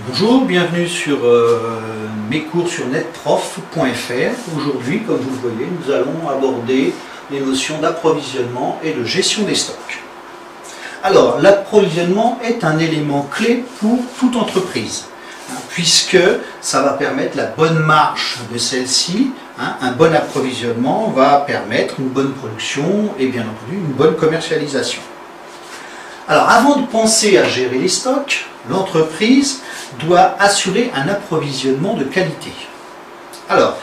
Bonjour, bienvenue sur mes cours sur netprof.fr. Aujourd'hui, comme vous le voyez, nous allons aborder les notions d'approvisionnement et de gestion des stocks. Alors, l'approvisionnement est un élément clé pour toute entreprise, puisque ça va permettre la bonne marche de celle-ci. Un bon approvisionnement va permettre une bonne production et bien entendu une bonne commercialisation. Alors, avant de penser à gérer les stocks, l'entreprise doit assurer un approvisionnement de qualité. Alors,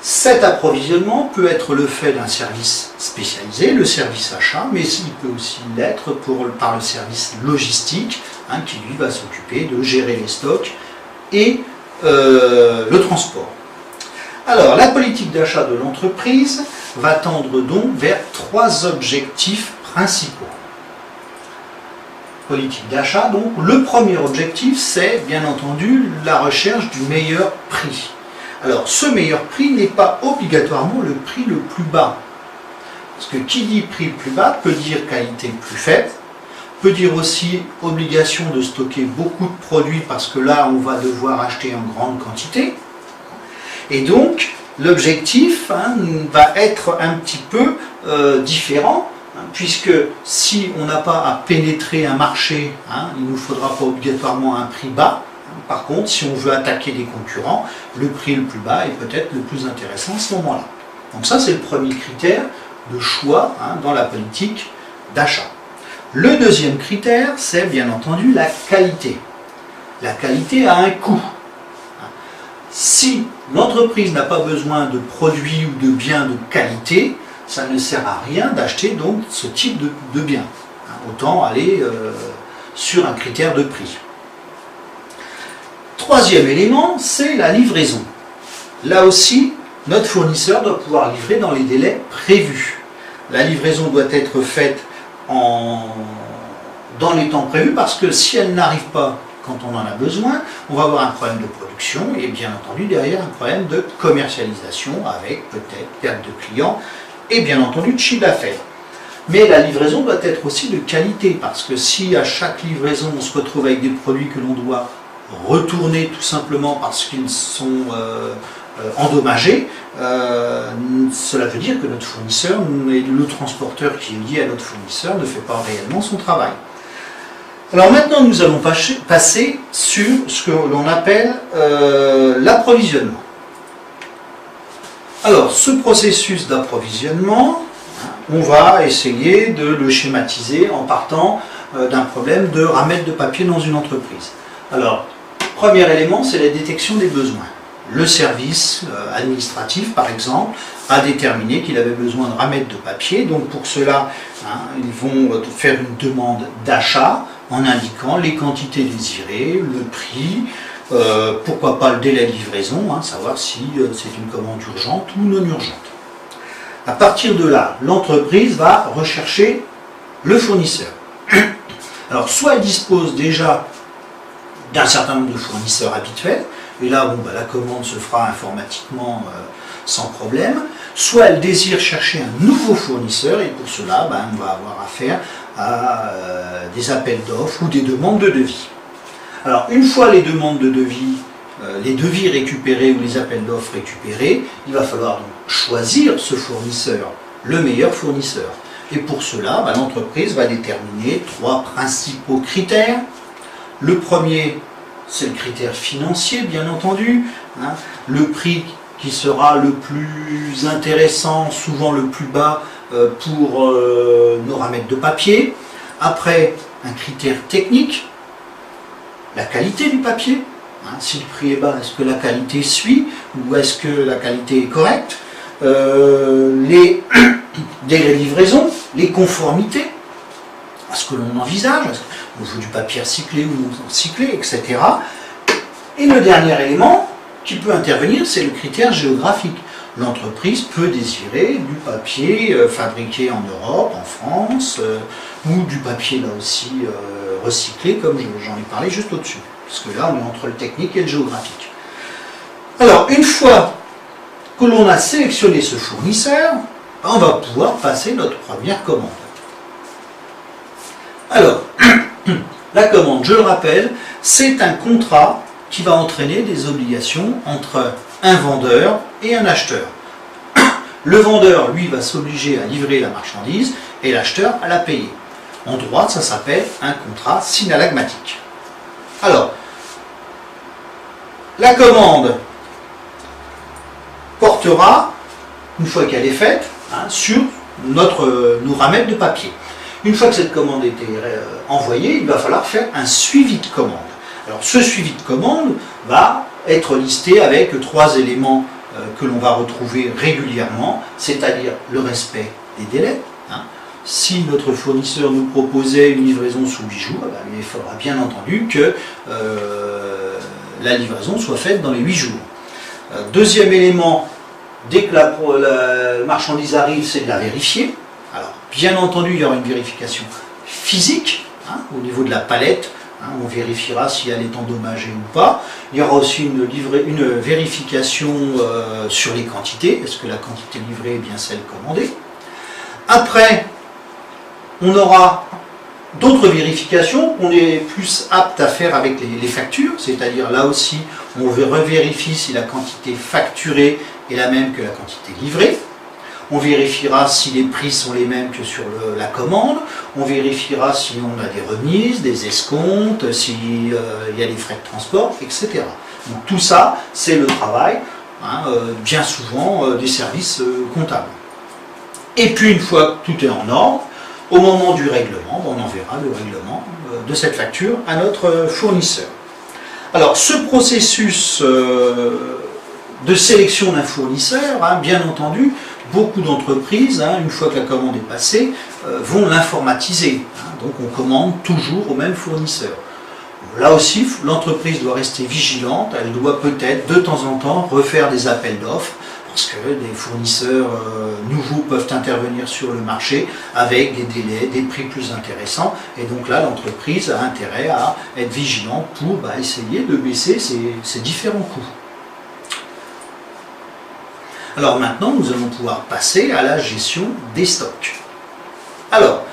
cet approvisionnement peut être le fait d'un service spécialisé, le service achat, mais il peut aussi l'être par le service logistique, qui lui va s'occuper de gérer les stocks et le transport. Alors, la politique d'achat de l'entreprise va tendre donc vers trois objectifs principaux. Politique d'achat, donc le premier objectif, c'est bien entendu la recherche du meilleur prix. Alors, ce meilleur prix n'est pas obligatoirement le prix le plus bas. Parce que qui dit prix le plus bas peut dire qualité plus faible, peut dire aussi obligation de stocker beaucoup de produits parce que là, on va devoir acheter en grande quantité. Et donc, l'objectif va être un petit peu différent. Puisque si on n'a pas à pénétrer un marché, il ne nous faudra pas obligatoirement un prix bas. Par contre, si on veut attaquer des concurrents, le prix le plus bas est peut-être le plus intéressant à ce moment-là. Donc ça, c'est le premier critère de choix dans la politique d'achat. Le deuxième critère, c'est bien entendu la qualité. La qualité a un coût. Si l'entreprise n'a pas besoin de produits ou de biens de qualité, ça ne sert à rien d'acheter donc ce type de bien. Autant aller sur un critère de prix. Troisième élément, c'est la livraison. Là aussi, notre fournisseur doit pouvoir livrer dans les délais prévus. La livraison doit être faite dans les temps prévus parce que si elle n'arrive pas quand on en a besoin, on va avoir un problème de production et bien entendu derrière un problème de commercialisation avec peut-être perte de clients et bien entendu de chiffre d'affaires. Mais la livraison doit être aussi de qualité, parce que si à chaque livraison on se retrouve avec des produits que l'on doit retourner tout simplement parce qu'ils sont endommagés, cela veut dire que notre fournisseur et le transporteur qui est lié à notre fournisseur ne fait pas réellement son travail. Alors maintenant nous allons passer sur ce que l'on appelle l'approvisionnement. Alors, ce processus d'approvisionnement, on va essayer de le schématiser en partant d'un problème de ramette de papier dans une entreprise. Alors, premier élément, c'est la détection des besoins. Le service administratif, par exemple, a déterminé qu'il avait besoin de ramettes de papier. Donc, pour cela, ils vont faire une demande d'achat en indiquant les quantités désirées, le prix, pourquoi pas le délai de livraison, savoir si c'est une commande urgente ou non urgente. À partir de là, l'entreprise va rechercher le fournisseur. Alors, soit elle dispose déjà d'un certain nombre de fournisseurs habituels, et là, la commande se fera informatiquement sans problème, soit elle désire chercher un nouveau fournisseur, et pour cela, on va avoir affaire à des appels d'offres ou des demandes de devis. Alors, une fois les demandes de devis, les devis récupérés ou les appels d'offres récupérés, il va falloir donc choisir ce fournisseur, le meilleur fournisseur. Et pour cela, l'entreprise va déterminer trois principaux critères. Le premier, c'est le critère financier, bien entendu. Le prix qui sera le plus intéressant, souvent le plus bas pour nos ramettes de papier. Après, un critère technique. La qualité du papier, si le prix est bas, est-ce que la qualité suit ou est-ce que la qualité est correcte, les délais de livraison, les conformités à ce que l'on envisage, est-ce qu'on veut du papier recyclé ou non recyclé, etc. Et le dernier élément qui peut intervenir, c'est le critère géographique. L'entreprise peut désirer du papier fabriqué en Europe, en France, ou du papier là aussi recyclé, comme j'en ai parlé juste au-dessus. Parce que là, on est entre le technique et le géographique. Alors, une fois que l'on a sélectionné ce fournisseur, on va pouvoir passer notre première commande. Alors, la commande, je le rappelle, c'est un contrat qui va entraîner des obligations entre un vendeur et un acheteur. Le vendeur, lui, va s'obliger à livrer la marchandise et l'acheteur à la payer. En droit, ça s'appelle un contrat synallagmatique. Alors, la commande portera, une fois qu'elle est faite, sur nos ramettes de papier. Une fois que cette commande a été envoyée, il va falloir faire un suivi de commande. Alors ce suivi de commande va être listé avec 3 éléments que l'on va retrouver régulièrement, c'est-à-dire le respect des délais. Si notre fournisseur nous proposait une livraison sous 8 jours, il faudra bien entendu que la livraison soit faite dans les 8 jours. Deuxième élément, dès que la marchandise arrive, c'est de la vérifier. Alors, bien entendu, il y aura une vérification physique au niveau de la palette. On vérifiera si elle est endommagée ou pas. Il y aura aussi une vérification sur les quantités. Est-ce que la quantité livrée est bien celle commandée? Après, on aura d'autres vérifications qu'on est plus apte à faire avec les factures. C'est-à-dire là aussi, on revérifie si la quantité facturée est la même que la quantité livrée. On vérifiera si les prix sont les mêmes que sur la commande. On vérifiera si on a des remises, des escomptes, s'il y a des frais de transport, etc. Donc tout ça, c'est le travail, bien souvent, des services comptables. Et puis une fois que tout est en ordre, au moment du règlement, on enverra le règlement de cette facture à notre fournisseur. Alors ce processus de sélection d'un fournisseur, bien entendu, beaucoup d'entreprises, une fois que la commande est passée, vont l'informatiser. Donc on commande toujours au même fournisseur. Là aussi, l'entreprise doit rester vigilante, elle doit peut-être de temps en temps refaire des appels d'offres, parce que des fournisseurs nouveaux peuvent intervenir sur le marché avec des délais, des prix plus intéressants. Et donc là, l'entreprise a intérêt à être vigilante pour essayer de baisser ces différents coûts. Alors maintenant, nous allons pouvoir passer à la gestion des stocks. Alors,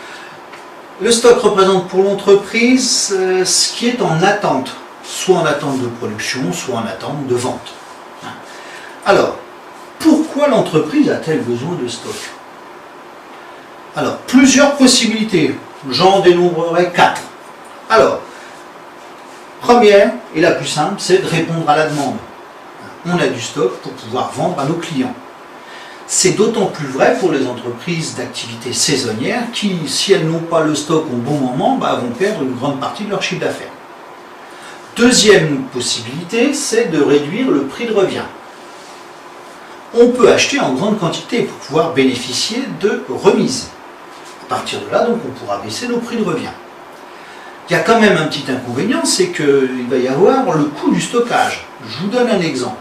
le stock représente pour l'entreprise ce qui est en attente, soit en attente de production, soit en attente de vente. Alors, pourquoi l'entreprise a-t-elle besoin de stock? Alors, plusieurs possibilités. J'en dénombrerai 4. Alors, première et la plus simple, c'est de répondre à la demande. On a du stock pour pouvoir vendre à nos clients. C'est d'autant plus vrai pour les entreprises d'activité saisonnière qui, si elles n'ont pas le stock au bon moment, vont perdre une grande partie de leur chiffre d'affaires. Deuxième possibilité, c'est de réduire le prix de revient. On peut acheter en grande quantité pour pouvoir bénéficier de remises. À partir de là, donc, on pourra baisser nos prix de revient. Il y a quand même un petit inconvénient, c'est qu'il va y avoir le coût du stockage. Je vous donne un exemple.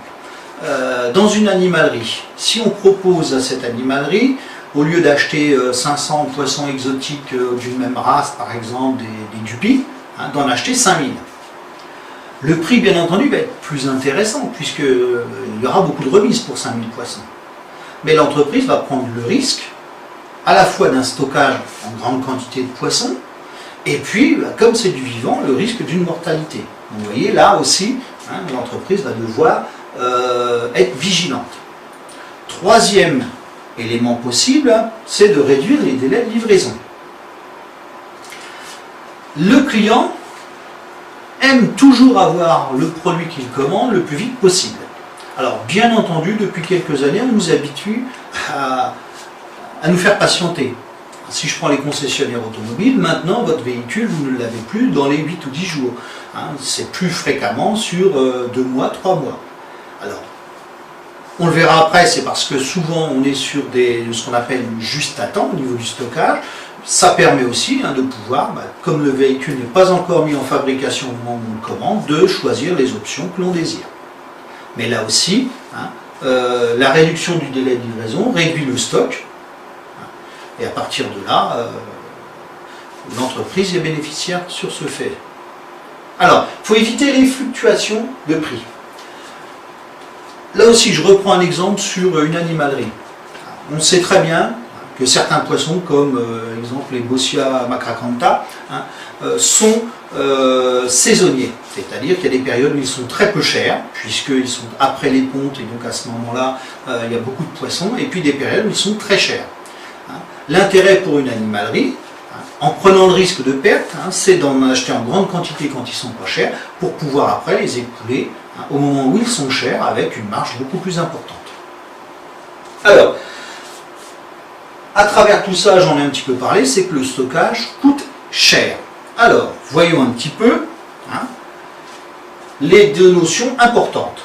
Dans une animalerie, si on propose à cette animalerie, au lieu d'acheter 500 poissons exotiques d'une même race, par exemple des dupis, d'en acheter 5000. Le prix, bien entendu, va être plus intéressant, puisqu'il y aura beaucoup de remises pour 5000 poissons. Mais l'entreprise va prendre le risque, à la fois d'un stockage en grande quantité de poissons, et puis, comme c'est du vivant, le risque d'une mortalité. Donc, vous voyez, là aussi, l'entreprise va devoir être vigilante. Troisième élément possible, c'est de réduire les délais de livraison. Le client aime toujours avoir le produit qu'il commande le plus vite possible. Alors, bien entendu, depuis quelques années, on nous habitue à nous faire patienter. Si je prends les concessionnaires automobiles, maintenant, votre véhicule, vous ne l'avez plus dans les 8 ou 10 jours. C'est plus fréquemment sur 2 mois, 3 mois. Alors, on le verra après, c'est parce que souvent on est sur ce qu'on appelle juste à temps au niveau du stockage. Ça permet aussi de pouvoir, comme le véhicule n'est pas encore mis en fabrication au moment où on le commande, de choisir les options que l'on désire. Mais là aussi, la réduction du délai de livraison réduit le stock. Et à partir de là, l'entreprise est bénéficiaire sur ce fait. Alors, il faut éviter les fluctuations de prix. Là aussi, je reprends un exemple sur une animalerie. On sait très bien que certains poissons, comme exemple les Bossia macracantha, sont saisonniers. C'est-à-dire qu'il y a des périodes où ils sont très peu chers, puisqu'ils sont après les pontes, et donc à ce moment-là, il y a beaucoup de poissons, et puis des périodes où ils sont très chers. L'intérêt pour une animalerie, en prenant le risque de perte, c'est d'en acheter en grande quantité quand ils sont pas chers, pour pouvoir après les écouler au moment où ils sont chers, avec une marge beaucoup plus importante. Alors, à travers tout ça, j'en ai un petit peu parlé, c'est que le stockage coûte cher. Alors, voyons un petit peu les deux notions importantes.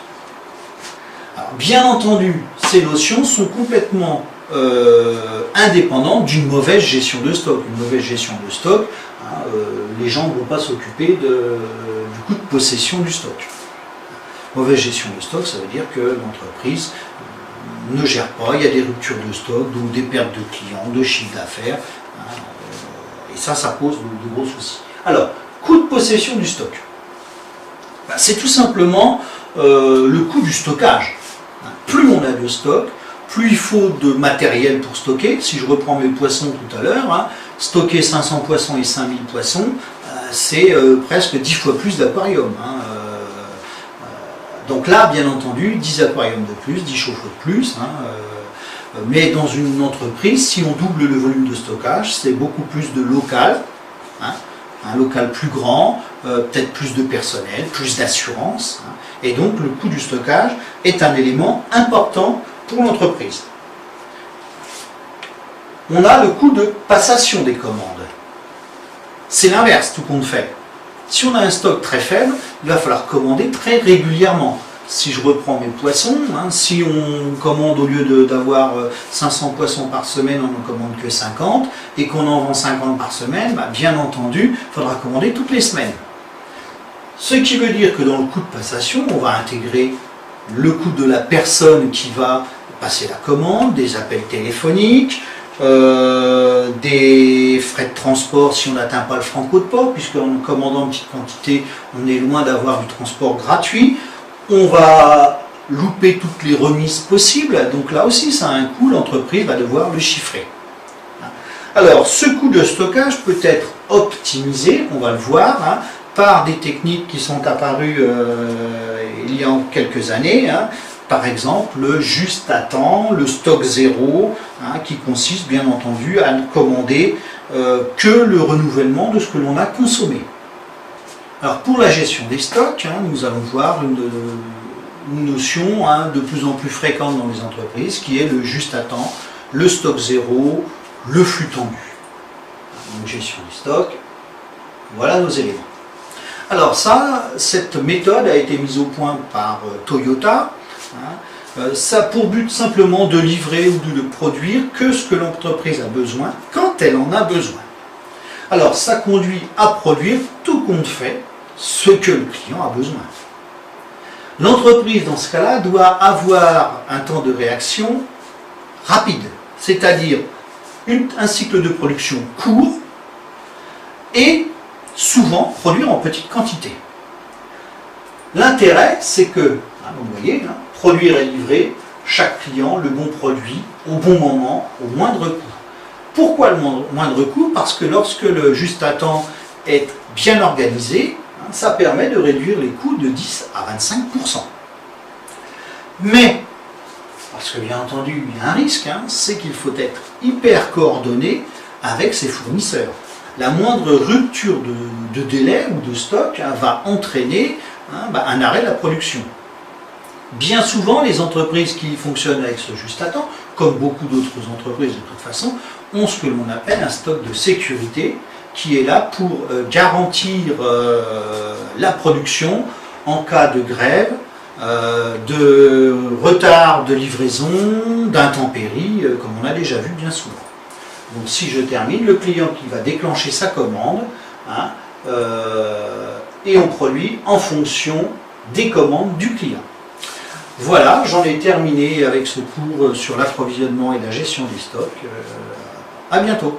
Alors, bien entendu, ces notions sont complètement indépendantes d'une mauvaise gestion de stock. Une mauvaise gestion de stock, les gens ne vont pas s'occuper du coût de possession du stock. Mauvaise gestion de stock, ça veut dire que l'entreprise ne gère pas, il y a des ruptures de stock, donc des pertes de clients, de chiffre d'affaires, et ça pose de gros soucis. Alors, coût de possession du stock, c'est tout simplement le coût du stockage. Plus on a de stock, plus il faut de matériel pour stocker. Si je reprends mes poissons tout à l'heure, stocker 500 poissons et 5000 poissons, c'est presque 10 fois plus d'aquarium. Donc là, bien entendu, 10 aquariums de plus, 10 chauffe-eau de plus. Mais dans une entreprise, si on double le volume de stockage, c'est beaucoup plus de local, un local plus grand, peut-être plus de personnel, plus d'assurance. Et donc le coût du stockage est un élément important pour l'entreprise. On a le coût de passation des commandes. C'est l'inverse, tout compte fait. Si on a un stock très faible, il va falloir commander très régulièrement. Si je reprends mes poissons, si on commande au lieu d'avoir 500 poissons par semaine, on n'en commande que 50, et qu'on en vend 50 par semaine, bien entendu, il faudra commander toutes les semaines. Ce qui veut dire que dans le coût de passation, on va intégrer le coût de la personne qui va passer la commande, des appels téléphoniques, des frais de transport si on n'atteint pas le franco de port, puisqu'en commandant en petite quantité, on est loin d'avoir du transport gratuit. On va louper toutes les remises possibles, donc là aussi ça a un coût, l'entreprise va devoir le chiffrer. Alors ce coût de stockage peut être optimisé, on va le voir, par des techniques qui sont apparues il y a quelques années, par exemple le juste à temps, le stock zéro, qui consiste bien entendu à ne commander que le renouvellement de ce que l'on a consommé. Alors pour la gestion des stocks, nous allons voir une notion de plus en plus fréquente dans les entreprises qui est le juste à temps, le stock zéro, le flux tendu. Donc gestion des stocks, voilà nos éléments. Alors cette méthode a été mise au point par Toyota. Ça a pour but simplement de livrer ou de produire que ce que l'entreprise a besoin quand elle en a besoin. Alors ça conduit à produire tout compte fait ce que le client a besoin. L'entreprise dans ce cas-là doit avoir un temps de réaction rapide, c'est-à-dire un cycle de production court et souvent produire en petite quantité. L'intérêt, c'est que, vous voyez, produire et livrer chaque client le bon produit au bon moment, au moindre coût. Pourquoi le moindre coût? Parce que lorsque le juste à temps est bien organisé, ça permet de réduire les coûts de 10 à 25%. Mais, parce que bien entendu, il y a un risque, c'est qu'il faut être hyper coordonné avec ses fournisseurs. La moindre rupture de délai ou de stock va entraîner un arrêt de la production. Bien souvent, les entreprises qui fonctionnent avec ce juste à temps, comme beaucoup d'autres entreprises de toute façon, ont ce que l'on appelle un stock de sécurité qui est là pour garantir la production en cas de grève, de retard de livraison, d'intempéries, comme on a déjà vu bien souvent. Donc si je termine, le client qui va déclencher sa commande, et on produit en fonction des commandes du client. Voilà, j'en ai terminé avec ce cours sur l'approvisionnement et la gestion des stocks. À bientôt.